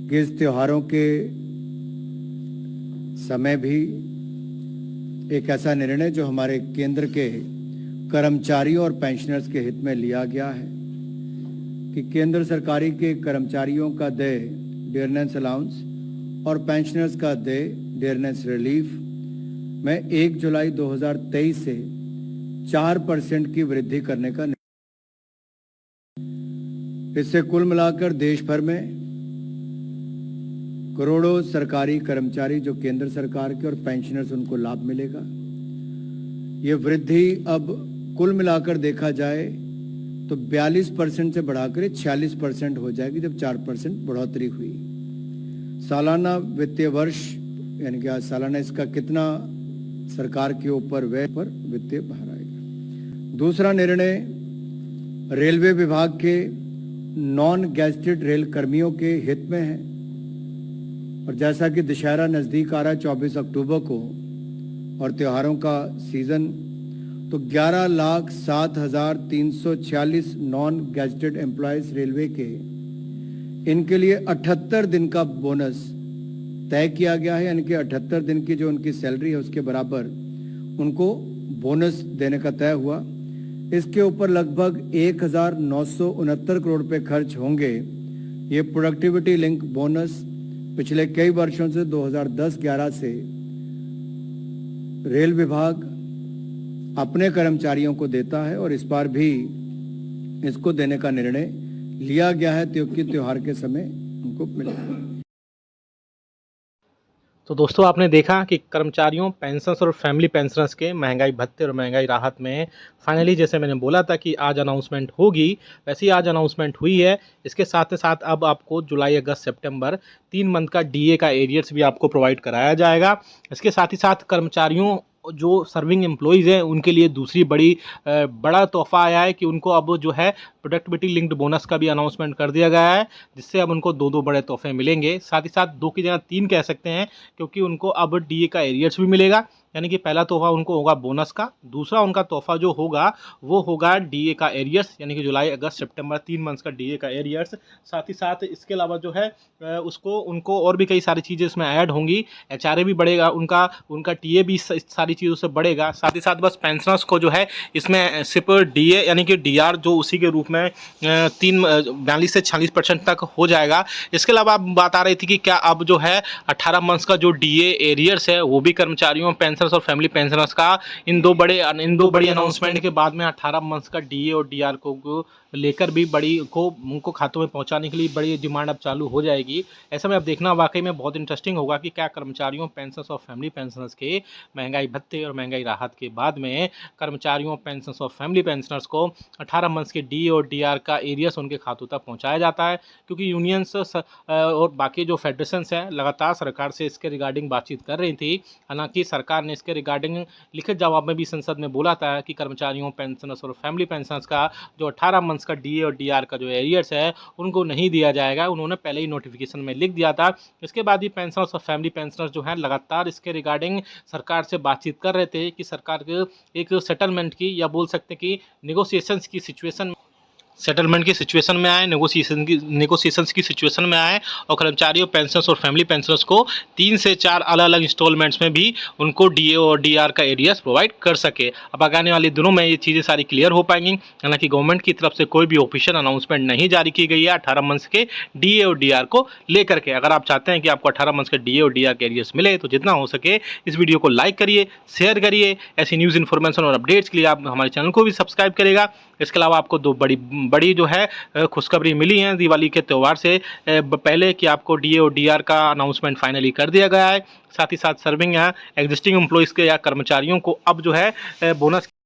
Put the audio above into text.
कि इस त्योहारों के समय भी एक ऐसा निर्णय जो हमारे केंद्र के कर्मचारियों और पेंशनर्स के हित में लिया गया है कि केंद्र सरकारी के कर्मचारियों का देय डियरनेस अलाउंस और पेंशनर्स का देय डियरनेस रिलीफ में 1 जुलाई 2023 से 4% की वृद्धि करने का निर्णय। इससे कुल मिलाकर देश भर में करोड़ों सरकारी कर्मचारी जो केंद्र सरकार के और पेंशनर्स उनको लाभ मिलेगा। ये वृद्धि अब कुल मिलाकर देखा जाए तो 42% से बढ़ाकर 46% हो जाएगी, जब 4% बढ़ोतरी हुई। सालाना वित्तीय वर्ष यानी कि सालाना इसका कितना सरकार के ऊपर व्यय पर वित्तीय भार आएगा। दूसरा निर्णय रेलवे विभाग के नॉन गैजेटेड रेल कर्मियों के हित में है और जैसा कि दशहरा नज़दीक आ रहा है 24 अक्टूबर को और त्योहारों का सीज़न, तो 11,07,346 नॉन गैजेटेड एम्प्लॉयज़ रेलवे के इनके लिए 78 दिन का बोनस तय किया गया है, यानी कि 78 दिन की जो उनकी सैलरी है उसके बराबर उनको बोनस देने का तय हुआ। इसके ऊपर लगभग 1,969 करोड़ रुपए खर्च होंगे। ये प्रोडक्टिविटी लिंक बोनस पिछले कई वर्षों से 2010-11 से रेल विभाग अपने कर्मचारियों को देता है और इस बार भी इसको देने का निर्णय लिया गया है क्योंकि त्योहार के समय उनको मिलेगा। तो दोस्तों आपने देखा कि कर्मचारियों, पेंशनर्स और फैमिली पेंशनर्स के महंगाई भत्ते और महंगाई राहत में फाइनली, जैसे मैंने बोला था कि आज अनाउंसमेंट होगी, वैसे ही आज अनाउंसमेंट हुई है। इसके साथ साथ अब आपको जुलाई, अगस्त, सितंबर 3 मंथ का डीए का एरियर्स भी आपको प्रोवाइड कराया जाएगा। इसके साथ ही साथ कर्मचारियों जो सर्विंग एम्प्लॉइज़ हैं उनके लिए दूसरी बड़ा तोहफा आया है कि उनको अब जो है प्रोडक्टिविटी लिंक्ड बोनस का भी अनाउंसमेंट कर दिया गया है, जिससे अब उनको 2 बड़े तोहफे मिलेंगे। साथ ही साथ 2 की जगह 3 कह सकते हैं, क्योंकि उनको अब डीए का एरियर्स भी मिलेगा। यानी कि पहला तोहफा उनको होगा बोनस का, दूसरा उनका तोहफा जो होगा वो होगा डीए का एरियर्स, यानी कि जुलाई, अगस्त, सितंबर 3 मंथ्स का डीए का एरियर्स। साथ ही साथ इसके अलावा जो है उनको और भी कई सारी चीज़ें इसमें ऐड होंगी। एचआरए भी बढ़ेगा, उनका टीए भी सारी चीज़ों से बढ़ेगा। साथ ही साथ बस पेंशनर्स को जो है इसमें सिर्फ डीए यानी कि डीआर जो उसी के रूप में 42 से 46% तक हो जाएगा। इसके अलावा बात आ रही थी कि क्या अब जो है 18 मंथ्स का जो डीए एरियर्स है वो भी कर्मचारियों, पेंशनर्स और फैमिली पेंशनर्स का इन दो बड़ी अनाउंसमेंट के बाद में 18 मंथ्स का डीए और डीआर को लेकर भी उनको खातों में पहुंचाने के लिए बड़ी डिमांड अब चालू हो जाएगी। ऐसे में अब देखना वाकई में बहुत इंटरेस्टिंग होगा कि क्या कर्मचारियों, पेंशनर्स और फैमिली पेंशनर्स के महंगाई भत्ते और महंगाई राहत के बाद में कर्मचारियों, पेंशनर्स और फैमिली पेंशनर्स को 18 मंथ्स के डी और डीआर का एरियस उनके खातों तक पहुंचाया जाता है। क्योंकि यूनियंस और बाकी जो फेडरेशंस हैं लगातार सरकार से इसके रिगार्डिंग बातचीत कर रही थी। हालांकि सरकार ने इसके रिगार्डिंग लिखित जवाब में भी संसद में बोला था कि कर्मचारियों, पेंशनर्स और फैमिली पेंशनर्स का जो 18 मंथ्स का डीए और डीआर का जो एरियर्स है उनको नहीं दिया जाएगा। उन्होंने पहले ही नोटिफिकेशन में लिख दिया था। इसके बाद ही पेंशनर्स और फैमिली पेंशनर्स जो हैं लगातार इसके रिगार्डिंग सरकार से बातचीत कर रहे थे कि सरकार के एक सेटलमेंट की, या बोल सकते कि नेगोशिएशंस की सिचुएशन में आए, नेगोशिएशंस की सिचुएशन में आए और कर्मचारियों, पेंशनर्स और फैमिली पेंशनर्स को 3 से 4 अलग अलग इंस्टॉलमेंट्स में भी उनको डीए और डीआर का एरियस प्रोवाइड कर सके। अब आने वाले दिनों में ये चीज़ें सारी क्लियर हो पाएंगी। हालांकि गवर्नमेंट की तरफ से कोई भी ऑफिशियल अनाउंसमेंट नहीं जारी की गई है 18 मंथ्स के डीए और डीआर को लेकर के। अगर आप चाहते हैं कि आपको 18 मंथ्स के डीए और डीआर के एरियस मिले तो जितना हो सके इस वीडियो को लाइक करिए, शेयर करिए। ऐसी न्यूज़ इन्फॉर्मेशन और अपडेट्स के लिए आप हमारे चैनल को भी सब्सक्राइब करेगा। इसके अलावा आपको 2 बड़ी जो है खुशखबरी मिली है दिवाली के त्यौहार से पहले कि आपको डीए और डीआर का अनाउंसमेंट फाइनली कर दिया गया है। साथ ही साथ सर्विंग या एग्जिस्टिंग एम्प्लॉइज़ के या कर्मचारियों को अब जो है बोनस